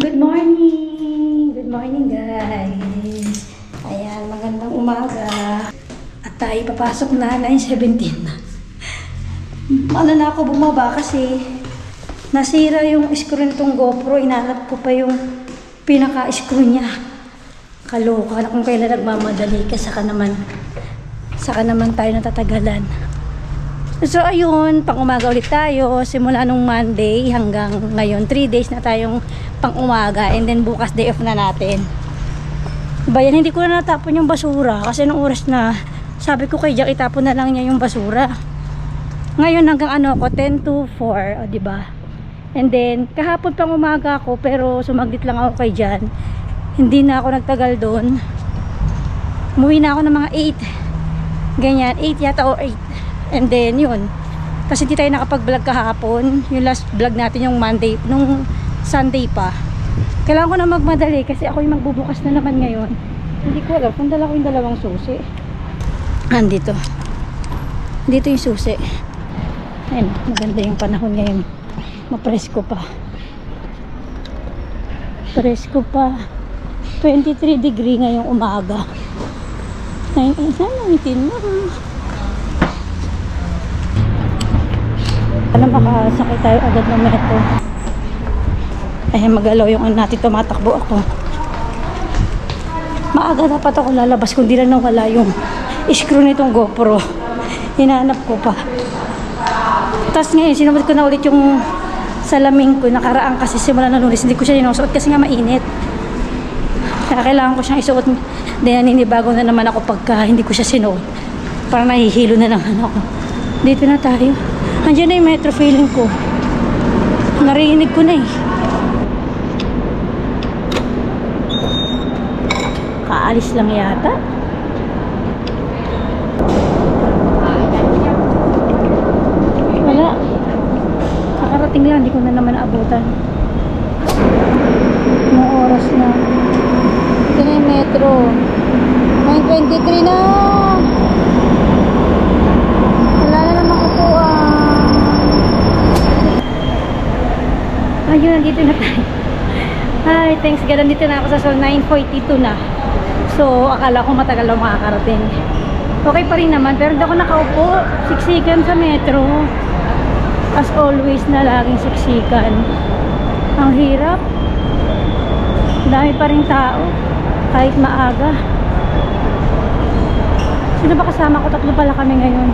Good morning! Good morning guys! Ayan, magandang umaga. At tayo papasok na, 9:17 na. Ano na ako bumaba kasi nasira yung screw nitong GoPro. Inanap ko pa yung pinaka-screw niya. Kaloka na kung kailan nagmamadali ka, saka naman tayo natatagalan. So ayun, pang umaga ulit tayo. Simula nung Monday hanggang ngayon, 3 days na tayong pang umaga. And then bukas day off na natin. Bayan, hindi ko na natapon yung basura. Kasi nung oras na, sabi ko kay Jack, itapon na lang niya yung basura. Ngayon hanggang 10 to 4, o diba? And then, kahapon pang umaga ako, pero sumaglit lang ako kay Jan. Hindi na ako nagtagal doon. Umuwi na ako ng mga 8. Ganyan, 8 yata o 8. And then yun, kasi hindi tayo nakapag-vlog kahapon. Yung last vlog natin yung Monday, nung Sunday pa. Kailangan ko na magmadali kasi ako yung magbubukas na naman ngayon. Hindi ko alam kung dala ko yung dalawang susi. Andito yung susi. Ayun, maganda yung panahon ngayon. Mapresko pa. Presko pa. 23 degree ngayong umaga. 19 na. Alam, makasakay tayo agad ng metro. Ay, magalaw yung natin, tumatakbo ako. Maaga dapat ako lalabas kung di lang nawala yung screw nitong GoPro. Hinahanap ko pa. Tapos ngayon, sinubad ko na ulit yung salamin ko. Nakaraan kasi simula na Lunes, hindi ko siya sinusuot kasi nga mainit. Kaya kailangan ko siyang isuot. Dahil naninibago na naman ako pagka hindi ko siya sinuot. Parang nahihilo na naman ako. Dito na tayo. Andiyan na yung metro, feeling ko. Narinig ko na eh. Kaalis lang yata. Wala. Kakarating lang, hindi ko na naman naabutan. Anong oras na? Ito na yung metro. 9:23 na! Wala na naman kukuha. Ayun, nandito na tayo. Ay, thanks God, nandito na ako sa Sol. 9:42 na. So, akala ko matagal ako makakarating. Okay pa rin naman, pero hindi ako nakaupo. Siksikan sa metro. As always na laging siksikan. Ang hirap. Dami pa rin tao. Kahit maaga. Sino ba kasama ko? 3 pala kami ngayon.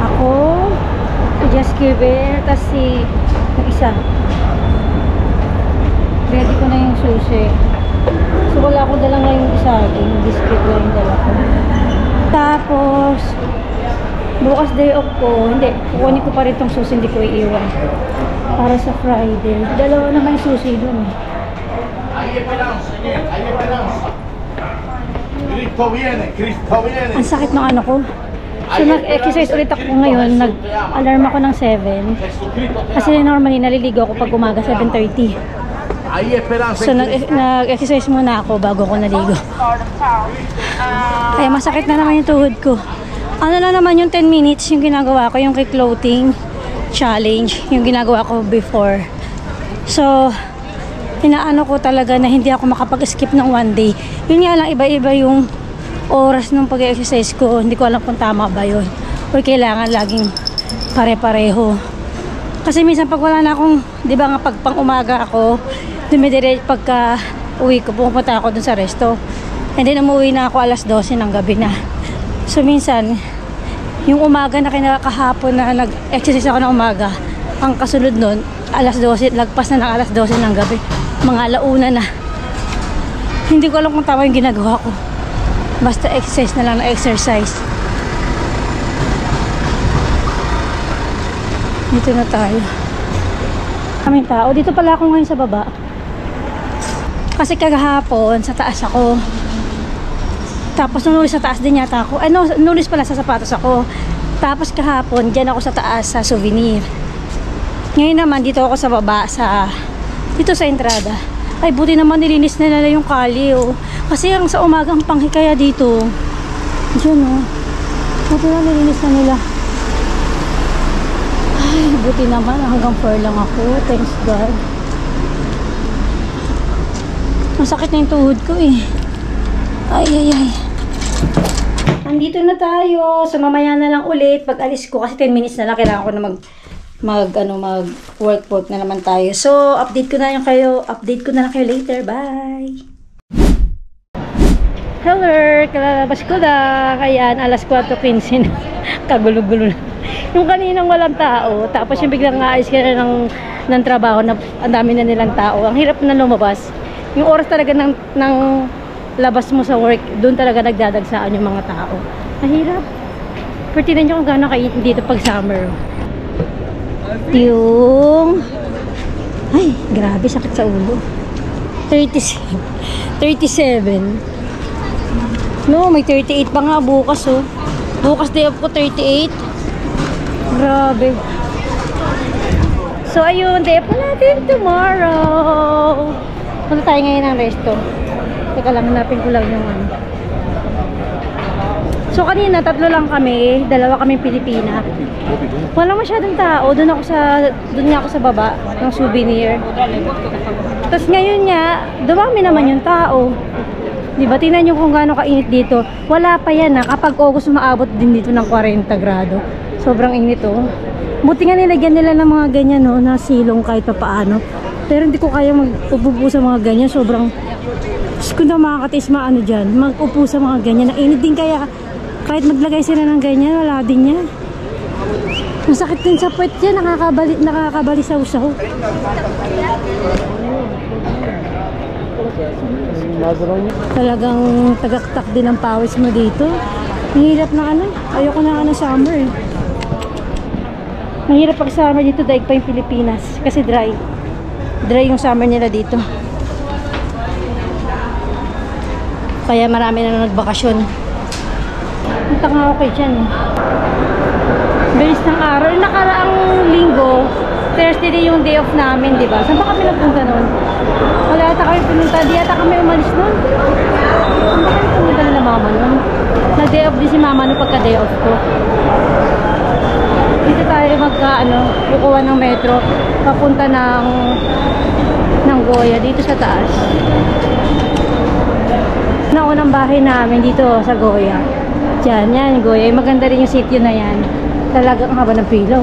Ako, si Jessica Bear, tas si yung isa. Ready ko na yung sushi. So wala ko dala ngayong isa. Yung biscuit lang yung dala ko. Tapos bukas day off ko. Hindi, kukunin ko pa rin itong sushi. Hindi ko iiwan para sa Friday. Dalawa naman yung sushi dun eh. Ang sakit ng ano ko. So nag-exercise ulit ako ngayon. Nag-alarm ako ng 7. Kasi normally naliligo ako pag umaga 7:30. So nag-exercise muna ako bago ko naligo. Kaya masakit na naman yung tuhod ko. Ano na naman yung 10 minutes yung ginagawa ko, yung kay clothing challenge, yung ginagawa ko before. So inaano ko talaga na hindi ako makapag-skip ng one day. Yun nga lang, iba-iba yung oras ng pag-exercise ko. Hindi ko alam kung tama ba yun o kailangan laging pare-pareho. Kasi minsan pag wala na akong, di ba nga pag pang umaga ako, dumidire pagka uwi ko, pumunta ako dun sa resto. And then umuwi na ako alas 12 ng gabi na. So minsan, yung umaga na kinakahapon na nag-exercise ako ng umaga, ang kasunod nun, alas 12, lagpas na ng alas 12 ng gabi. Mga alauna na. Hindi ko alam kung tama yung ginagawa ko. Basta exercise na lang na exercise. Dito na tayo. Kaming tao. Dito pala ako ngayon sa baba. Kasi kagahapon sa taas ako. Tapos nulis sa taas din yata ako. Ano, nulis pala sa sapatos ako. Tapos kahapon dyan ako sa taas sa souvenir. Ngayon naman dito ako sa baba dito sa entrada. Ay, buti naman nilinis na nila yung kali, oh. Kasi ang sa umagang panghikaya dito. Diyan, oh. Buti na nilinis na nila. Ay, buti naman. Hanggang 4 lang ako. Thanks God. Masakit na yung tuhod ko eh. Ay, ay, ay. Nandito na tayo. So, mamaya na lang ulit. Pag alis ko, kasi 10 minutes na lang, kailangan ko na mag-work na naman tayo. So, update ko na lang kayo later. Bye! Hello! Kalalabas ko na. Ayan, alas 4:15 na. Kagulo-gulo na. Yung kaninang walang tao, tapos yung biglang aayos ka na ng trabaho na ang dami na nilang tao. Ang hirap na lumabas. Yung oras talaga ng labas mo sa work, doon talaga nagdadagsaan yung mga tao. Mahirap. Pero tinan nyo kung gano'n kainit dito pag summer. Yung... Ay, grabe, sakit sa ulo. 37. No, may 38 pa nga bukas, oh. Bukas day off ko, 38. Grabe. So, ayun, day off natin tomorrow. Punta tayo ngayon ng resto. Teka lang, hanapin ko lang yung ano. So, kanina, 3 lang kami. 2 kami Pilipina. Walang masyadong tao. Doon nga ako sa baba ng souvenir. Tapos ngayon nga, dumami naman yung tao. Diba? Tingnan nyo kung gaano kainit dito. Wala pa yan ha. Kapag August, umaabot din dito ng 40 grado. Sobrang init oh. Buti nga nilagyan nila ng mga ganyan no, na silong kahit pa paano. Pero hindi ko kaya mag-upo sa mga ganyan. Sobrang... Kung na makakatiis maano dyan, mag-upo sa mga ganyan. Nainit din kaya kahit maglagay sila ng ganyan, wala din yan. Masakit din sa puwet yan, nakakabali sa usaw. Talagang tagaktak din ang pawis mo dito. Mahirap na ano, ayoko na summer eh. Mahirap pag summer dito, daig pa yung Pilipinas. Kasi dry yung summer nila dito. Kaya marami na nagbakasyon. Punta nga ako kayo dyan eh. Bilis ng araw. Yung nakaraang linggo, Thursday din yung day off namin, di ba? Saan ba kami nagpunta nun? Wala yata kami pinunta. Di yata kami umalis nun. Saan ba kami pumunta nila mama nun? Nag-day off din si mama nun pagka day off ko. Dito tayo kukuha ng metro. Papunta ng Goya. Dito sa taas. Naunang bahay namin dito sa Goya. Diyan, yan, Goya. Maganda rin yung sitio na yan. Talagang haba ng pila.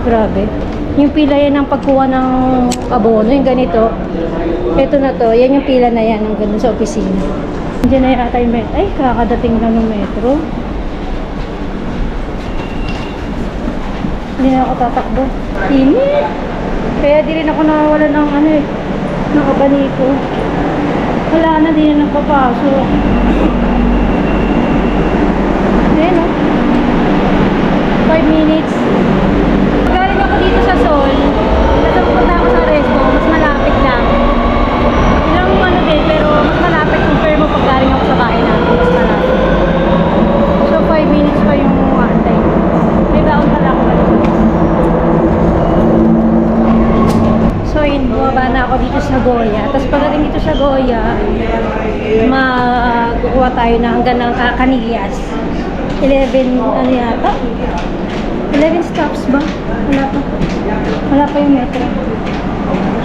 Grabe. Yung pila yan ng pagkuha ng abono, yung ganito. Ito na to, yan yung pila na yan, yung ganun sa opisina. Diyan na yata yung metro. Ay, kakadating lang ng metro. Hindi na ako tatakbo. Init! Kaya di rin ako nawawala ng ng abaniko. Wala na, di na nagpapasok. Ayan o. 5 minutes. Galing ako dito sa Sol. Kasi pupunta ako sa resto. Mas malapit lang. Ilang din, pero mas malapit compare mo pag galing ako sa bahay natin. Mas malapit. So 5 minutes pa yung antay. May baon pala ako. So yun, bumaba na ako dito sa Goya. Tapos pagdating dito sa Goya, magkukuha tayo na hanggang ng Canillas. 11, ano yata? 11 stops ba? Wala pa yung metro.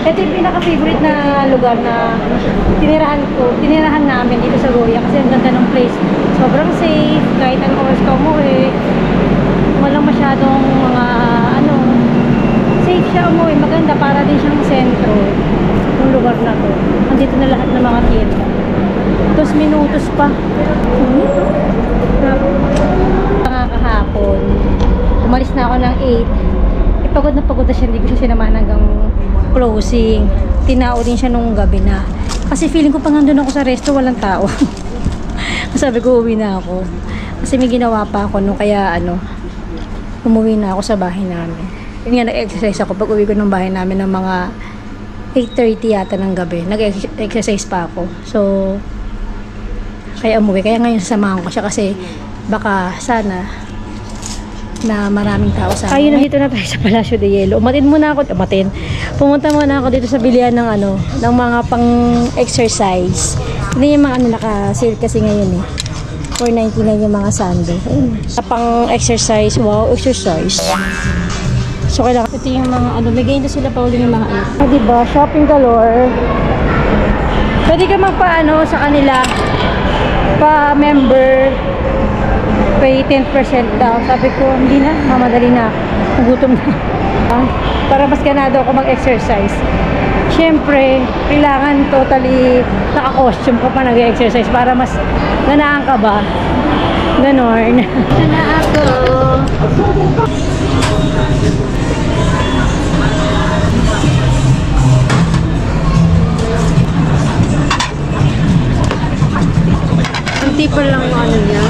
Ito yung pinaka-favorite na lugar na tinirahan namin dito sa Goya kasi ang ganda ng place. Sobrang safe, kahit anong oras ka umuwi. Walang masyadong mga safe siya umuwi. Maganda, para din siyang sentro ng lugar na to. Andito na lahat ng mga tienda. 2 minutos pa. Kahapon umalis na ako ng 8. Pagod na siya, hindi ko siya sinamahan hanggang closing. Tinao din siya nung gabi na kasi feeling ko pang nandun ako sa resto walang tao. Sabi ko uwi na ako kasi may ginawa pa ako no, kaya umuwi na ako sa bahay namin. Yun nga, nag-exercise ako pag uwi ko ng bahay namin ng mga 8:30 yata ng gabi. Nag-exercise pa ako. So kaya umuwi. Kaya ngayon sasamahan ko siya kasi baka sana na maraming tao sa akin. Ayun, nandito na tayo sa Palacio de Hielo. Pumunta muna ako dito sa bilihan ng ng mga pang-exercise. Hindi yung mga naka-sale kasi ngayon eh. $4.99 yung mga sando. Pang-exercise, wow, exercise. So kailangan ito yung mga may ganito sila pa ulit yung mga diba? Shopping galore. Pwede ka magpaano sa kanila, pa-member, pay 10% daw. Sabi ko, hindi na, mamadali na. Nagutom na. Para mas ganado ako mag-exercise. Siyempre, kailangan totally naka-costume ka pa nag-exercise para mas ganaan ka ba? Ganon. Na ako. Nanti pa lang ano niya.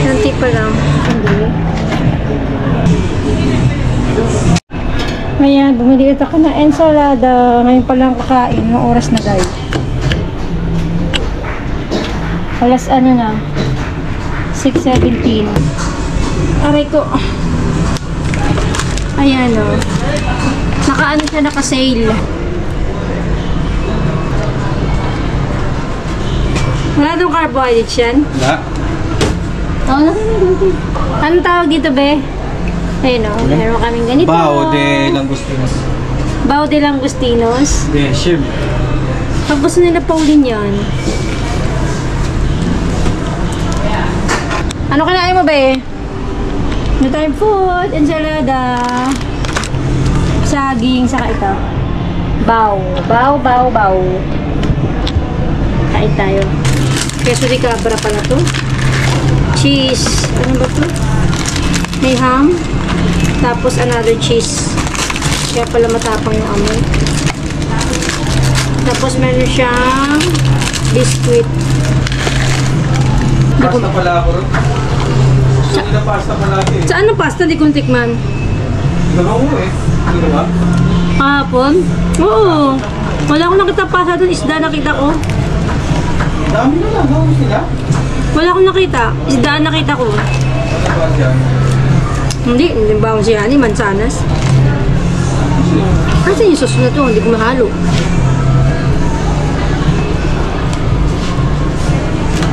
Nanti pa lang. Hindi. Ayan, bumili ako na ensalada. Ngayon pa lang kakain. Ng oras na guys. Alas ano na. 6:17. Aray ko. Ayan o. Naka-ano siya, naka-sale. Wala itong carbohydrates yan? Wala. Anong tawag dito, be? Ayun o, meron kaming ganito. Bao de Langostinos. Bao de Langostinos. De shrimp. Pag gusto nila Pauline yan. Ano kinain mo, be? No time food, ensalada, saging, saka ito. Bao. Bao, bao, bao. Kain tayo. Queso de cabra pala to. Cheese. Ano ba to? May ham. Tapos another cheese. Kaya pala matapang yung amoy. Tapos meron siyang biscuit. Pasta pala ako rin. Gusto nila pasta pala eh. Saan ang pasta? Di kong tikman. Dalawa mo eh. Ano ba? Kahapon? Oo. Wala akong nakita pasta doon. Isda nakita ko. Dami na lang. Gawin sila. Wala akong nakita. Isda nakita ko. Ano ba dyan? Hindi ba akong siya ni mansanas? Kasi yung sauce na to, hindi ko mahalo.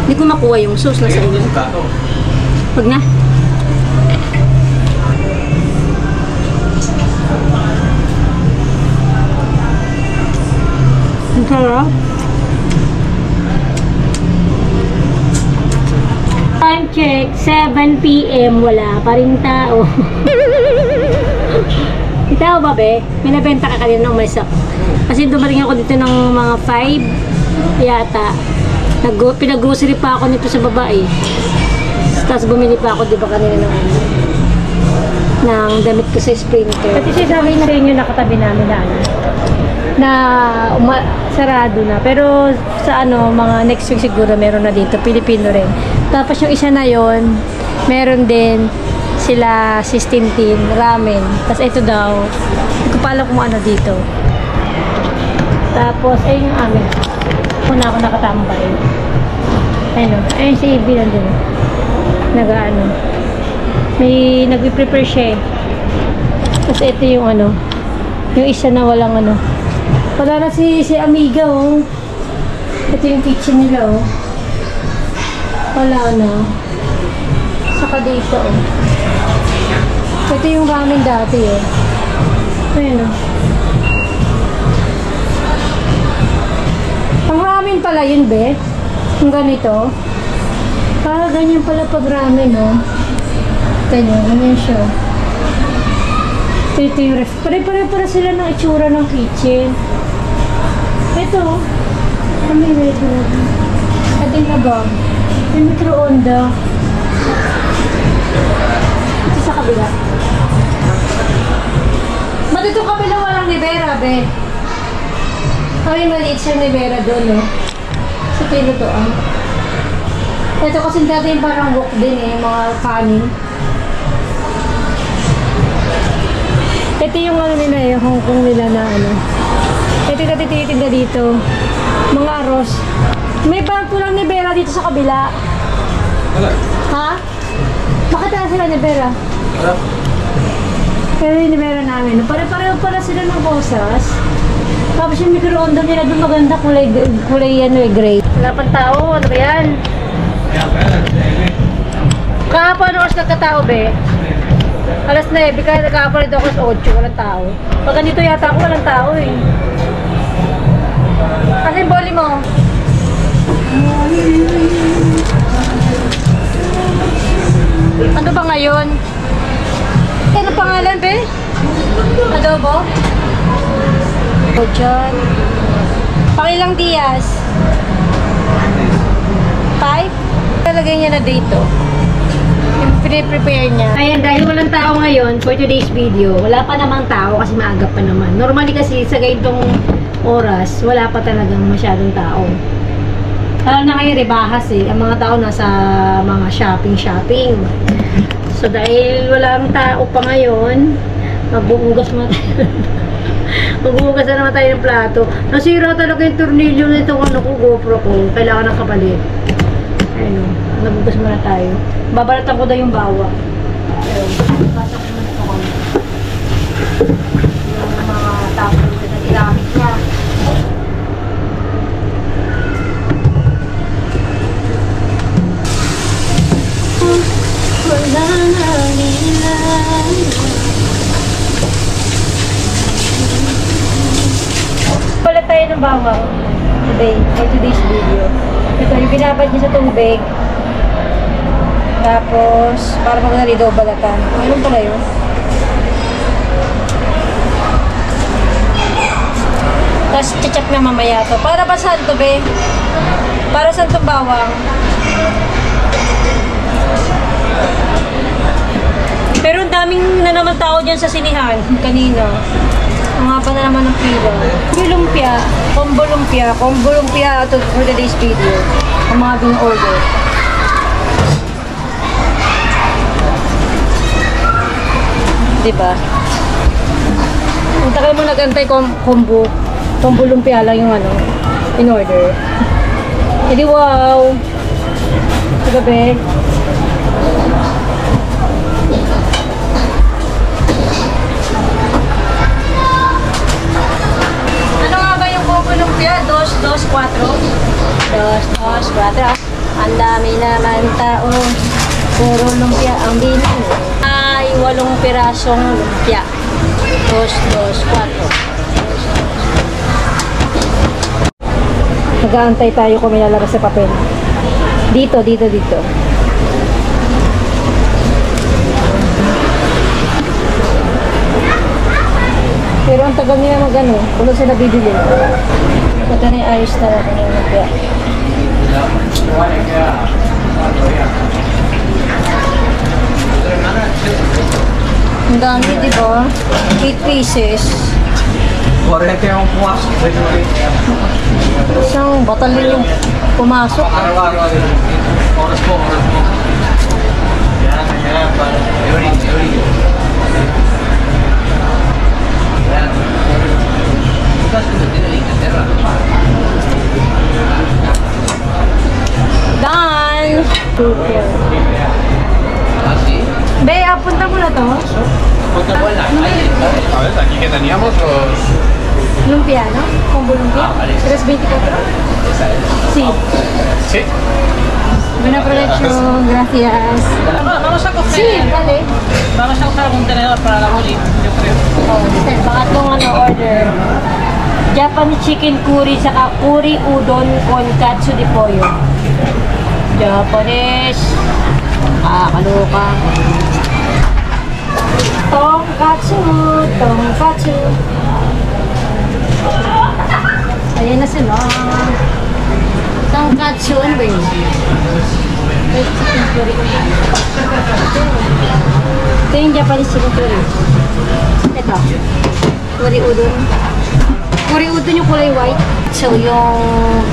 Hindi ko makuha yung sauce na sa inyo. Wag na. Ang sarap. Time check, 7 PM, wala pa rin tao. Tao ba, be? May nabenta ka kanina ng umalis ako. Kasi dumating ako dito ng mga 5 yata. Pinag-grocery pa ako nito sa babae. Tapos bumili pa ako, di ba, kanina ng damit ko sa Sprinter. Pati siya sabi na sa inyo nakatabi namin na sarado na. Pero sa ano, mga next week siguro meron na dito, Pilipino rin. Tapos yung isa na yon, meron din sila Sistintin, ramen. Tapos ito daw, hindi ko pa alam kung ano dito. Tapos, ayun yung amin. Una ako nakatambay. Ayun o, ayun si Ibi nandun. Nag-ano. May nag-prepare siya eh. Tapos ito yung ano, yung isa na walang ano. Wala na si Amiga oh. Ito yung kitchen nila oh. Wala na. Saka dito oh. Ito yung ramen dati eh. Ayan oh. Pang ramen pala yun, be. Yung ganito. Para ganyan pala pag ramen oh. Ganyan, ganyan siya. Ito yung ref. Pare-pare sila ng itsura ng kitchen. Ito. May ready na. Ating na ba? May micro-onda. Ito sa kabila. Ba't itong kabila walang Nivera, be? Kami maliit siyang Nivera doon, no? Sa pilo to, ah. Ito kasi dati yung parang wok din eh, mga kanin. Ito yung ano nila eh, Hong Kong nila na ano. Ito yung natititinda dito. Mga arroz. May bago lang Nivera dito sa kabila. Wala. Ha? Bakit na sila Nivera? Wala. Pero yung Nivera namin, pare-pareho pala sila ng bosas. Tapos yung micro-onda nila doon maganda, kulay ano eh, gray. Wala pang tao, ano ba yan? Kahapon ano oras nagkatao, be? Alas 9, kaya kahapon ito ako sa 8, walang tao. Pag ganito yata ako, walang tao eh. Kasi boli mo. Ano ba ngayon? Ano pangalan, be? Adobo? O, dyan. Pakilang Diaz? 5? Talagay niya na dito. Yung pre-prepare niya. Ayan, dahil walang tao ngayon for today's video, wala pa namang tao kasi maaga pa naman. Normally kasi sa ganitong oras, wala pa talagang masyadong tao. Lalo na ngayon, rebahas eh. Ang mga tao nasa mga shopping. So dahil walang tao pa ngayon, magbubugas muna tayo. Magbubugas na naman tayo ng plato. Nasira talaga yung tornilyo na itong ano ko, GoPro ko. Kailangan ng kapalit. Ayun o, nagbugas muna tayo. Babalatan ko daw yung bawa. Ayun, basak ko muna ito ko. Yung mga tapos na ginamit niya. Wala na nila. Balat tayo ng bawang today, for today's video. Ito, yung binabad niya sa tubig. Tapos, para magdali daw balatan. Mayroon pala yun. Tapos, chachap na mamaya to. Para ba saan to, be? Para saan itong bawang? Pero ang daming na naman tao dyan sa sinihan kanina. Ang haba na naman ng pila. Combo lumpia to for today's video. Ang mga bin-order. Diba? Ang tagal mo nag-antay combo lumpia lang yung ano, in-order. Edi wow! Kagabi. Lumpia, 2, 2, 4. 2, 2, 4. Ang dami naman tao. Puro lumpia ang bilhin. Ay, 8 pirasong lumpia. 2, 2, 4. Nag-aantay tayo kung may lalabas sa papel. Dito. Pero ang tagal nila mag-ano, kung sila bibili. Ito na yung ayos na natin yung lumpia. Ang dami, di ba? 8 pieces. yung pumasok. Isang batalyon yung pumasok. Araw-araw. Oras po. Yan. Every. Done! Be, apunta mo na to? A ver, aquí que teníamos los... Lumpia, ¿no? Combo lumpia. 3.24. Sí. Sí. Buena provecho, gracias. Vamos a coger. Sí, vale. Vamos a usar algún tenedor para la boli, yo creo. Pangatlong order. Japanese chicken curry saka curry udon con katsu de pollo. Japanese. Kaloka. Tonkatsu. Ayan na sila. Tonkatsu, ano ba yun? Chicken curry. Ito yung Japanese chicken curry. Ito. Curry udon. Curry udon yung kulay white. So, yung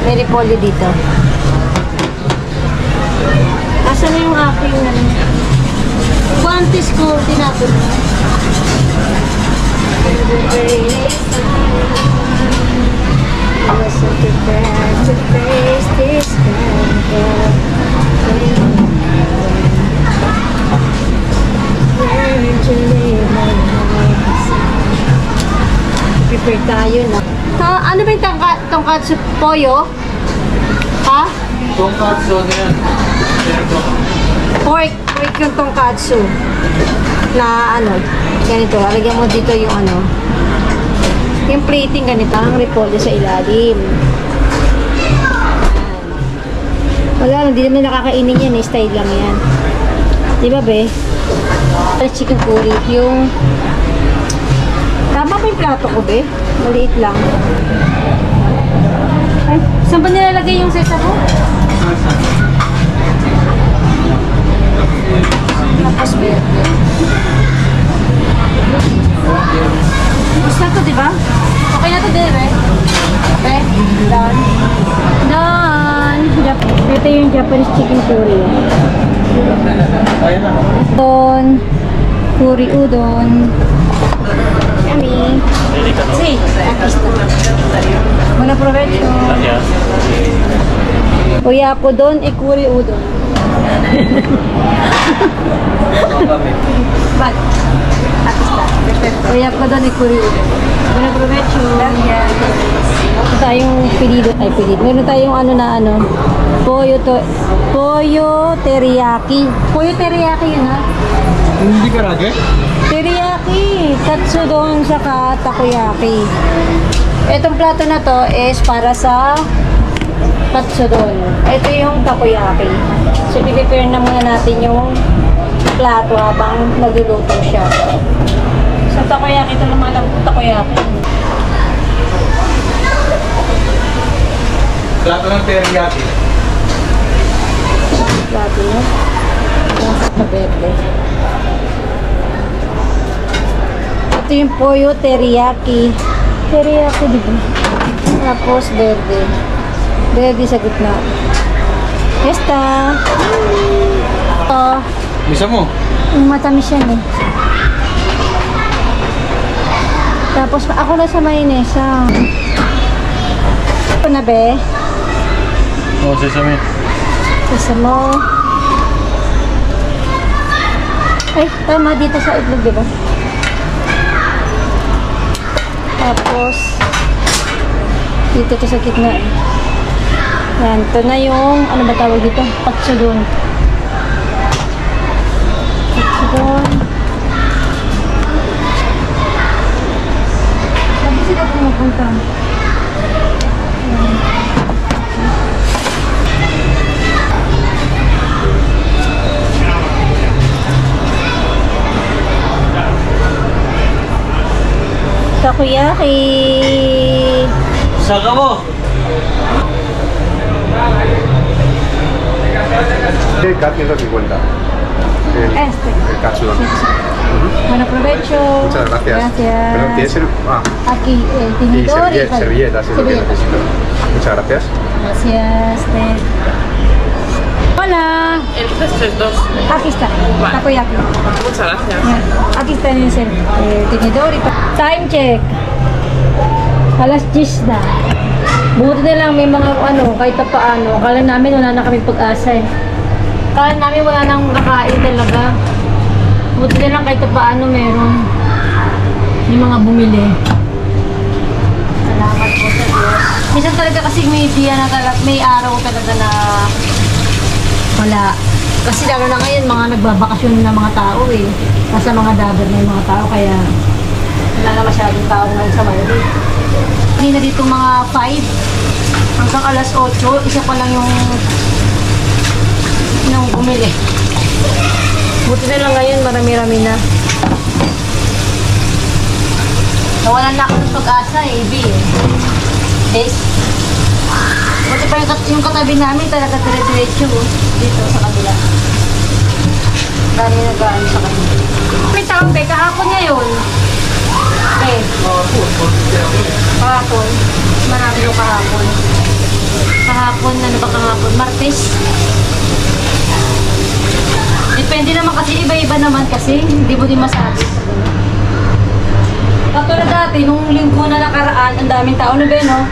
may repolyo dito. Asan na yung aking guantes ko? Tinapon mo. I wasn't prepared to face this kind prepare tayo na. Ano ba yung tongkatsu pollo? Ha? Tonkatsu din. Pork yung tongkatsu. Na ano, ganito, lagyan mo dito yung ano. Yung plating ganito, ang repolyo sa ilalim. Wala lang, di naman nakakainin yan, style lang yan. Di ba, be? Chicken curry, yung... Tama ba yung plato ko, be? Maliit lang. Ay, saan ba nilalagay yung sesamo? Tapos, be. Gusto na to, di ba? Okay na to, be, be? Okay? Done. Done. Ito yung Japanese chicken curry. Udon. Curry udon. Yummy. Sí, aquí está. Buena provecho. Kuya po doon, curry udon. Bak. Aquí está. Perfecto. Kuya po doon, curry udon. Buena provecho. Gracias. Ito tayong pilido. Ay, pilido. Meron tayong pollo teriyaki. Pollo teriyaki yun, ha? Hindi ka rage? Teriyaki, katsudon, saka takoyaki. Itong plato na to is para sa katsudon. Ito yung takoyaki. So, i-prepare na muna natin yung plato habang nagluluto siya. Sa takoyaki, ito naman ang takoyaki. Plato ng teriyaki. Plato na. Sa verde. Ito yung pollo teriyaki. Teriyaki, di ba? Tapos verde. Verde sa gitna. Esta. Ito. Bisa mo? Yung matamis yan eh. Tapos ako na sa mayonesa. Ito na, be? Oo, sesame. Sesamo. Ay, tama dito sa itlog, di ba? Tapos, dito to sa gitna. Yan, ito na yung, ano ba tawag dito? Katsudon. Katsudon. Sabi sila pumupunta. Yan. Takoyaki. Saka mo! El CAT 150. Este. El cápsula. Bueno, aprovecho. Muchas gracias. Gracias. Pero tienes el. Ah, Aquí el y tenedor y servilletas, es lo que necesito. Muchas gracias. Gracias. Hola. El resto es 2. Aquí está. Takoyaki. Muchas gracias. Yan. Aquí está el tenedor y time check. Alas 10 na. Buti na lang may mga kahit pa paano. Akala namin wala na kami pag-asa eh. Akala namin wala nang kakain talaga. Buti na lang kahit pa paano meron. May mga bumili. Salamat po sa Diyos. Minsan talaga kasi may idea na talaga, may araw talaga na wala. Kasi lalo na ngayon, mga nagbabakasyon na mga tao eh. Nasa mga dagat na yung mga tao, kaya wala na masyadong tao ngayon sa Maynila. Hindi na dito mga 5 hanggang alas 8, isa pa lang yung bumili. Buti na lang ngayon, marami-rami na. Nawalan na ako ng pag-asa eh, Ibi eh. Base. Buti pa yung katabi namin talaga dire-diretso dito sa kabila. Dami nag-ano sa kabila. May taong be, kahapon ngayon. Okay. Kahapon. Marami yung kahapon. Kahapon, ano ba kahapon? Martes. Depende naman kasi, iba-iba naman kasi. Hindi mo din masabi. Katulad dati, nung linggo na nakaraan, ang daming tao na ba, no?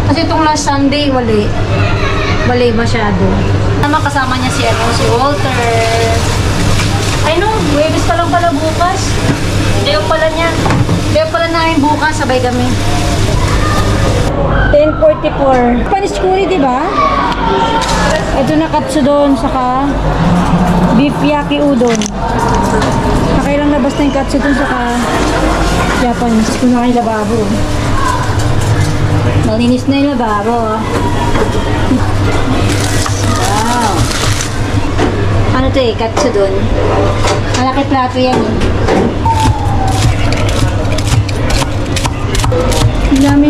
Kasi itong last Sunday, wala masyado. Naman kasama niya si Walter. Ay no, Webes pa lang pala bukas. Diyo pala niya. Diyo pala namin bukas, sabay kami. 10:44. Spanish curry, di ba? Ito na katsudon, saka beef yaki udon. Nakailang labas na yung katsudon, saka Japanese. Kung nakain lababo. Malinis na yung lababo. Wow. Ano to eh? Katsudon. Malaki plato yan eh. Ang dami.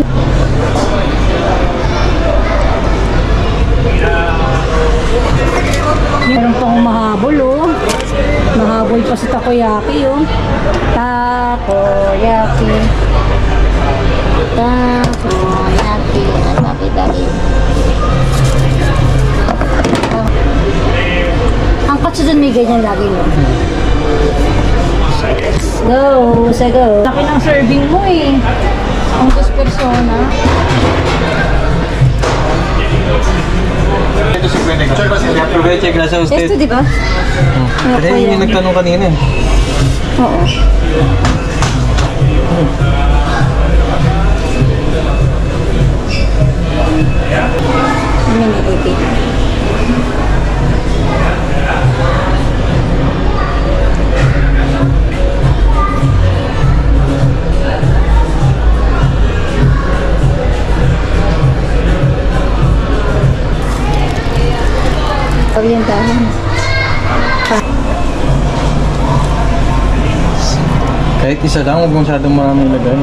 Meron pang mahabol oh. Mahabol pa sa takoyaki oh. Takoyaki. Takoyaki. Dami-dami. Ang katsudon may ganyan lagi no. Go, sa go. Laki ng serving mo eh. Ang 2 persona. Ito 50. Aprovecha grasa usted. Esto, di ba? Kasi yung nagtanong kanina eh. Oo. Mini ipit. Orientahan. Kahit isa lang, huwag masyadong maraming lagay.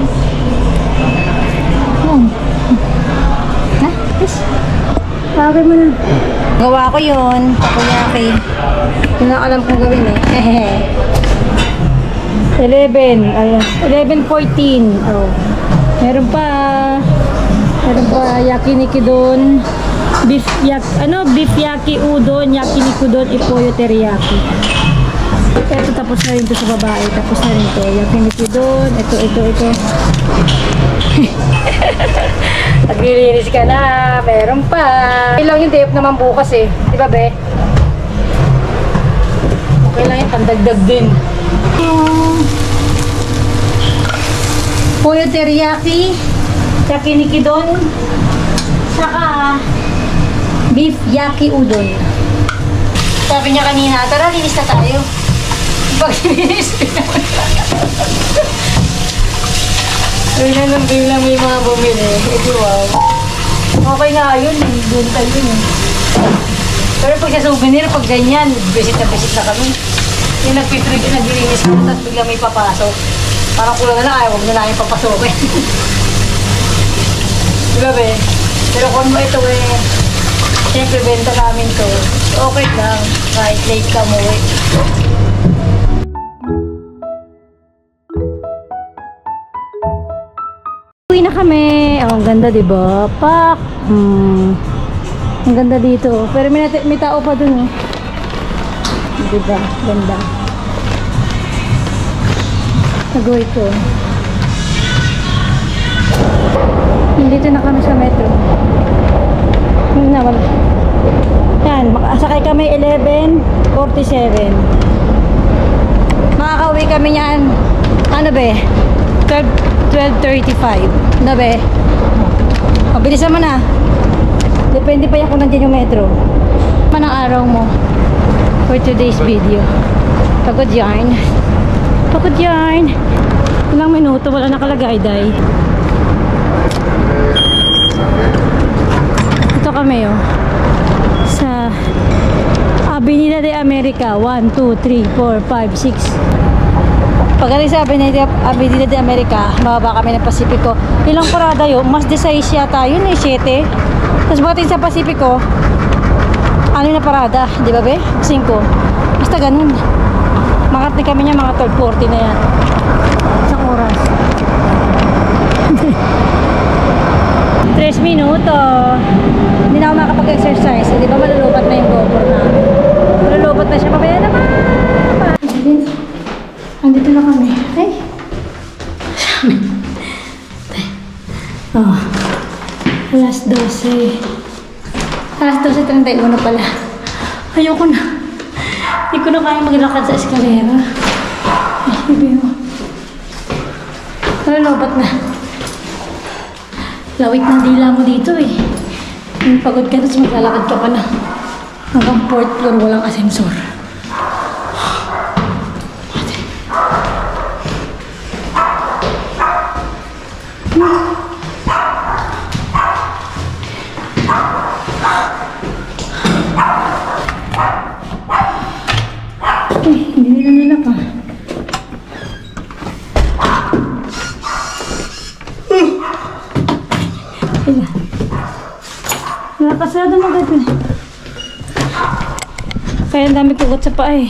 Ha? Yes. Bagay mo na. Gawa ko yun. Takoyaki. Yun ang alam kong gawin eh. 11. Ayan. 11:14. Oh. Meron pa. Meron pa yakiniki doon. Beef yaki udon, yakiniki doon, ipoyo teriyaki. Ito tapos na rin to sa babae. Tapos na rin to. Yakiniki doon. Ito. Naglilinis ka na. Meron pa. Okay lang yung day off naman bukas eh. Di ba, be? Okay lang yung pandagdag din. Pollo teriyaki. Yakiniki doon. Saka beef yaki udon. Sabi niya kanina, tara, linis na tayo. Pag linis naman. Biglang may mga bumili. Ito wow. Okay nga yun. Doon tayo yun. Pero pag sa souvenir, pag ganyan, visit na kami. Yung nagpiprig na dilinis ko, tapos biglang may papasok. Parang kulang na lang, ayaw, huwag na lang yung papasokin. Diba be? Pero kung mo ito eh, siyempre benta namin to. Okay lang, kahit late ka mo eh. Uwi na kami. Oh, ang ganda, diba? Pak! Ang ganda dito. Pero may tao pa dun, eh. Diba? Ganda. Nagoy ko. Dito na kami sa metro. Yan, makasakay kami 11:47. Makakauwi kami yan. Ano be? 12:35. Ano be? Mabilisan mo na. Depende pa yan kung nandiyan yung metro. Man ang araw mo for today's video. Pagod yarn. Pagod yarn. Ilang minuto wala nakalagay, day. Ito kami sa Avenida de America. 1, 2, 3, 4, 5, 6. Pagaling sa Avenida de America, bababa kami ng Pacifico. Ilang parada yun? Mas de 6 yata yun eh, 7. Tapos batin sa Pacifico, ano na parada, di ba be? 5. Basta ganun. Makarating kami niya mga 12:40 na yan. Isang oras. 3 minuto. Hindi na ako makapag-exercise. Di ba malulubat na yung GoPro namin? Malulubat na siya. Pabaya naman! Andito na kami. Ay! Oh. Alas 12. Alas 12:31 pala. Ayoko na. Hindi ko na kaya maglakad sa eskalera. Ay, sabi mo. Malulubat na. Lawit ng dila mo dito eh. Yung pagod ka, tapos maglalakad ka pa na. Hanggang 4th floor, walang ascensor. Nakasado mo agad eh. Kaya ang dami kugot sa paa eh.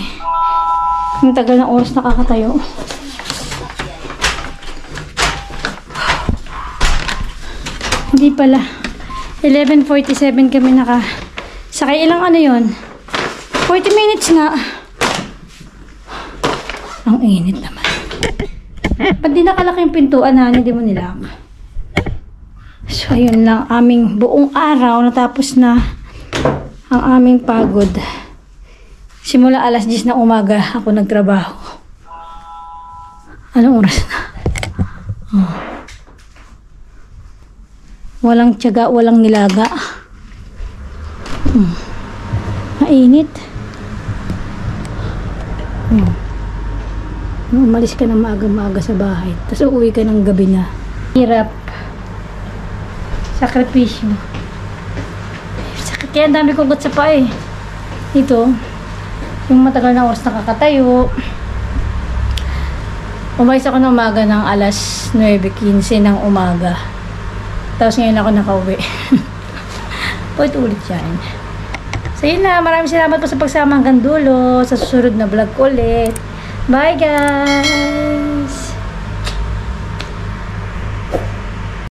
Ang tagal ng oras nakakatayo. Hindi pala. 11:47 kami sakay. Ilang ano yon? 40 minutes nga. Ang init naman. Ba't di nakalaki yung pintuan na hindi mo nilak? So, ayun lang. Aming buong araw. Natapos na ang aming pagod. Simula alas 10 ng umaga ako nagtrabaho. Anong oras na? Oh. Walang tiyaga, walang nilaga. Mainit. Umalis ka ng maaga-maaga sa bahay. Tapos uuwi ka ng gabi na. Hirap. Sakripisyo. Sakit. Kaya ang dami kugot sa paa eh. Ito. Yung matagal na oras nakakatayo. Umalis ako ng umaga ng alas 9:15 ng umaga. Tapos ngayon ako nakauwi. Ulit yan. So yun na. Maraming salamat po sa pagsama hanggang dulo. Sa susunod na vlog ko ulit. Bye guys!